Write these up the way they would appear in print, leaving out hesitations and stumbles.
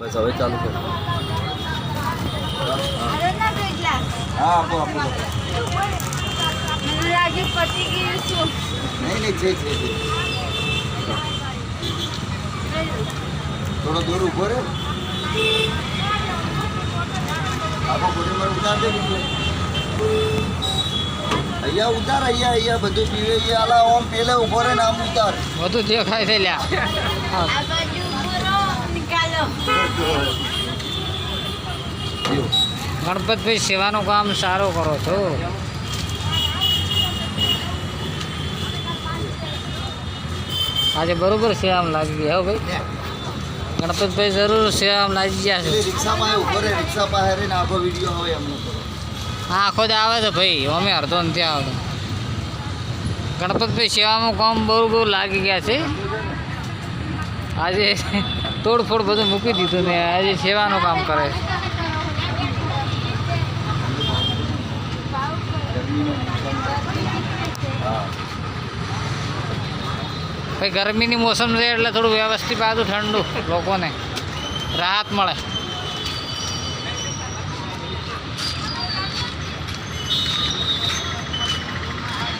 બસ હવે ચાલુ કરો. હા આપો આપો. મને લાગે પતી ગયું છું. નહીં છે. થોડો દૂર ઉભો રહે. આપો બોડી પર ઉતાર દે બીજું. અહીંયા ઉતાર અહીંયા બધું પીવે અહીંયા આલા ઓમ પેલે ઉભો રહે ને આમ ઉતાર. બધું દેખાય છે લ્યા. આ બાજુ પૂરો નિકાલો. ગણપતભાઈ સેવાનું કામ સારું કરો છો. આજે બરોબર સેવામાં લાગી ગયા હો ભાઈ. ગણપતભાઈ જરૂર સેવામાં લાગી ગયા છે. રિક્ષા પાસે ઉભો રહે. રિક્ષા પાસે રહીને આખો વિડીયો હવે એમનો કરો. હા આખો જ આવે છે ભાઈ. અમે અડધો ને ત્યાં આવતો. ગણપતભાઈ સેવામાં કામ બરોબર લાગી ગયા છે. આજે તોડફોડ બધું મૂકી દીધું ને આજે સેવાનું કામ કરે છે. હા ભાઈ ગરમીની મોસમ છે એટલે થોડું વ્યવસ્થિત પાછું ઠંડુ લોકોને રાહત મળે.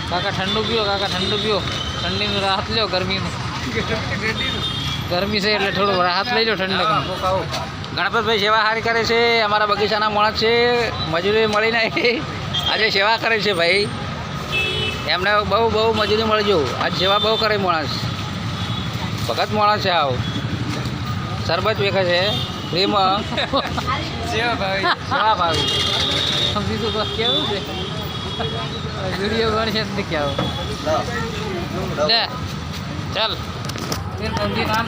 કાકા ઠંડુ પીઓ ઠંડીનું રાહત લ્યો. ગરમીનું ગરમી છે એટલે થોડું રાહત લઈ લો ઠંડક. ગણપતભાઈ સેવા સારી કરે છે. અમારા બગીચાના માણસ છે. મજૂરી મળી નહીં આજે સેવા કરે છે ભાઈ. એમને બહુ મજૂરી મળજો. આજ સેવા બહુ કરે માણસ. ભગત માણસ છે. આવ શરબત વેખે છે ફ્રીમાં. સેવા ભાવી બીજું બસ કેવું છે વિડીયો ગણશે નથી કેવું. ચાલ નામ